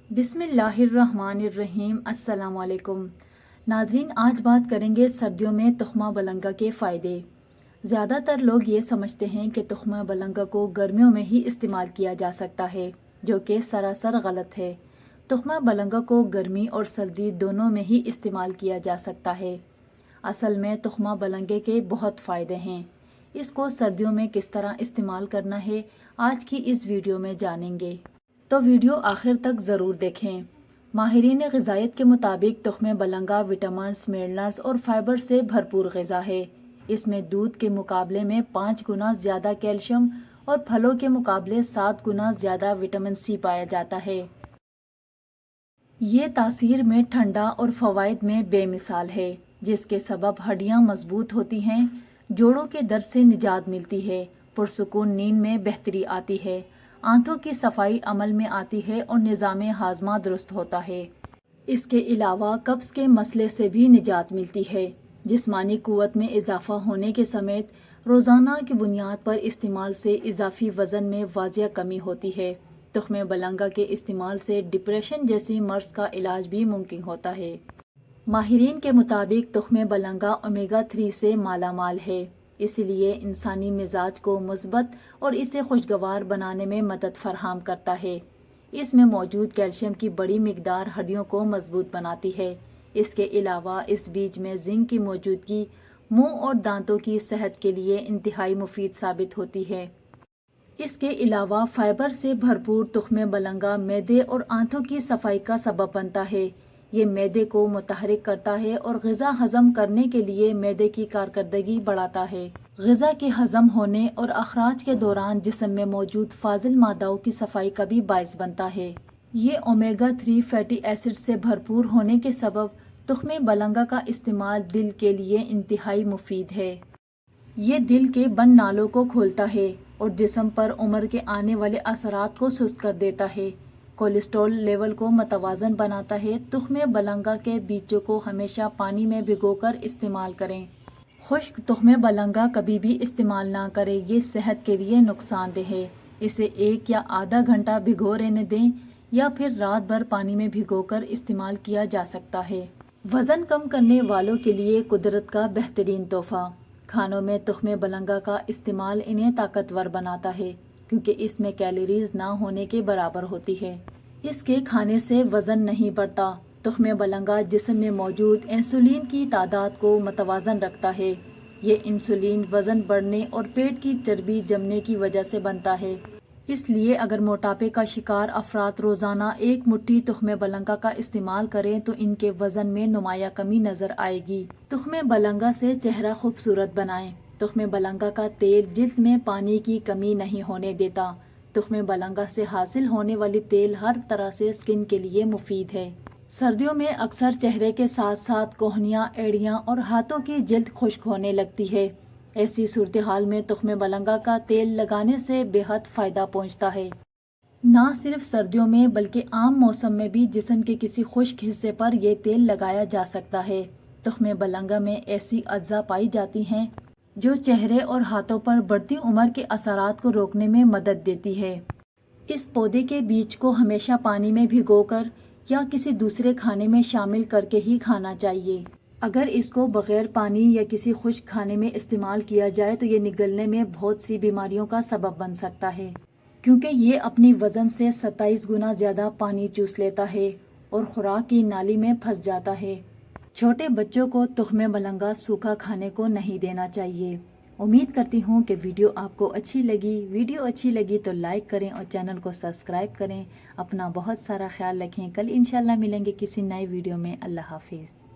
بسم اللہ الرحمن الرحیم۔ السلام علیکم ناظرین، آج بات کریں گے سردیوں میں تخمہ بلنگا کے فائدے۔ زیادہ تر لوگ یہ سمجھتے ہیں کہ تخمہ بلنگا کو گرمیوں میں ہی استعمال کیا جا سکتا ہے، جو کہ سراسر غلط ہے۔ تخمہ بلنگا کو گرمی اور سردی دونوں میں ہی استعمال کیا جا سکتا ہے۔ اصل میں تخمہ بلنگے کے بہت فائدے ہیں۔ اس کو سردیوں میں کس طرح استعمال کرنا ہے، آج کی اس ویڈیو میں جانیں گے، تو ویڈیو آخر تک ضرور دیکھیں۔ ماہرین غذائیت کے مطابق تخمہ بلنگا وٹامنز، منرلز اور فائبر سے بھرپور غذا ہے۔ اس میں دودھ کے مقابلے میں 5 گنا زیادہ کیلشیم اور پھلوں کے مقابلے 7 گنا زیادہ وٹامن سی پایا جاتا ہے۔ یہ تاثیر میں ٹھنڈا اور فوائد میں بے مثال ہے، جس کے سبب ہڈیاں مضبوط ہوتی ہیں، جوڑوں کے درد سے نجات ملتی ہے، پرسکون نیند میں بہتری آتی ہے، آنتوں کی صفائی عمل میں آتی ہے اور نظام ہاضمہ درست ہوتا ہے۔ اس کے علاوہ قبض کے مسئلے سے بھی نجات ملتی ہے۔ جسمانی قوت میں اضافہ ہونے کے سمیت روزانہ کی بنیاد پر استعمال سے اضافی وزن میں واضح کمی ہوتی ہے۔ تخمہ بلنگا کے استعمال سے ڈپریشن جیسی مرض کا علاج بھی ممکن ہوتا ہے۔ ماہرین کے مطابق تخمہ بلنگا اومیگا 3 سے مالا مال ہے، اس لیے انسانی مزاج کو مثبت اور اسے خوشگوار بنانے میں مدد فراہم کرتا ہے۔ اس میں موجود کیلشیم کی بڑی مقدار ہڈیوں کو مضبوط بناتی ہے۔ اس کے علاوہ اس بیج میں زنک کی موجودگی منہ اور دانتوں کی صحت کے لیے انتہائی مفید ثابت ہوتی ہے۔ اس کے علاوہ فائبر سے بھرپور تخمہ بلنگا معدے اور آنتوں کی صفائی کا سبب بنتا ہے۔ یہ معدے کو متحرک کرتا ہے اور غذا ہضم کرنے کے لیے معدے کی کارکردگی بڑھاتا ہے۔ غذا کے ہضم ہونے اور اخراج کے دوران جسم میں موجود فاضل مادوں کی صفائی کا بھی باعث بنتا ہے۔ یہ اومیگا 3 فیٹی ایسڈ سے بھرپور ہونے کے سبب تخمہ بلنگا کا استعمال دل کے لیے انتہائی مفید ہے۔ یہ دل کے بند نالوں کو کھولتا ہے اور جسم پر عمر کے آنے والے اثرات کو سست کر دیتا ہے۔ کولیسٹرول لیول کو متوازن بناتا ہے۔ تخمہ بلنگا کے بیجوں کو ہمیشہ پانی میں بھگو کر استعمال کریں۔ خشک تخمہ بلنگا کبھی بھی استعمال نہ کریں، یہ صحت کے لیے نقصان دہ ہے۔ اسے 1 یا آدھا گھنٹہ بھگو رہنے دیں یا پھر رات بھر پانی میں بھگو کر استعمال کیا جا سکتا ہے۔ وزن کم کرنے والوں کے لیے قدرت کا بہترین تحفہ۔ کھانوں میں تخمہ بلنگا کا استعمال انہیں طاقتور بناتا ہے، کیونکہ اس میں کیلوریز نہ ہونے کے برابر ہوتی ہے۔ اس کے کھانے سے وزن نہیں بڑھتا۔ تخمہ بلنگا جسم میں موجود انسولین کی تعداد کو متوازن رکھتا ہے۔ یہ انسولین وزن بڑھنے اور پیٹ کی چربی جمنے کی وجہ سے بنتا ہے۔ اس لیے اگر موٹاپے کا شکار افراد روزانہ 1 مٹھی تخمہ بلنگا کا استعمال کریں تو ان کے وزن میں نمایاں کمی نظر آئے گی۔ تخمہ بلنگا سے چہرہ خوبصورت بنائیں۔ تخمہ بلنگا کا تیل جلد میں پانی کی کمی نہیں ہونے دیتا۔ تخمہ بلنگا سے حاصل ہونے والی تیل ہر طرح سے سکن کے لیے مفید ہے۔ سردیوں میں اکثر چہرے کے ساتھ ساتھ کوہنیاں، ایڑیاں اور ہاتھوں کی جلد خشک ہونے لگتی ہے۔ ایسی صورتحال میں تخمہ بلنگا کا تیل لگانے سے بے حد فائدہ پہنچتا ہے۔ نہ صرف سردیوں میں بلکہ عام موسم میں بھی جسم کے کسی خشک حصے پر یہ تیل لگایا جا سکتا ہے۔ تخمہ بلنگا میں ایسی اجزاء پائی جاتی ہیں جو چہرے اور ہاتھوں پر بڑھتی عمر کے اثرات کو روکنے میں مدد دیتی ہے۔ اس پودے کے بیج کو ہمیشہ پانی میں بھگو کر یا کسی دوسرے کھانے میں شامل کر کے ہی کھانا چاہیے۔ اگر اس کو بغیر پانی یا کسی خشک کھانے میں استعمال کیا جائے تو یہ نگلنے میں بہت سی بیماریوں کا سبب بن سکتا ہے، کیونکہ یہ اپنی وزن سے 27 گنا زیادہ پانی چوس لیتا ہے اور خوراک کی نالی میں پھنس جاتا ہے۔ چھوٹے بچوں کو تخمہ بلنگا سوکھا کھانے کو نہیں دینا چاہیے۔ امید کرتی ہوں کہ ویڈیو آپ کو اچھی لگی۔ ویڈیو اچھی لگی تو لائک کریں اور چینل کو سبسکرائب کریں۔ اپنا بہت سارا خیال رکھیں۔ کل انشاءاللہ ملیں گے کسی نئے ویڈیو میں۔ اللہ حافظ۔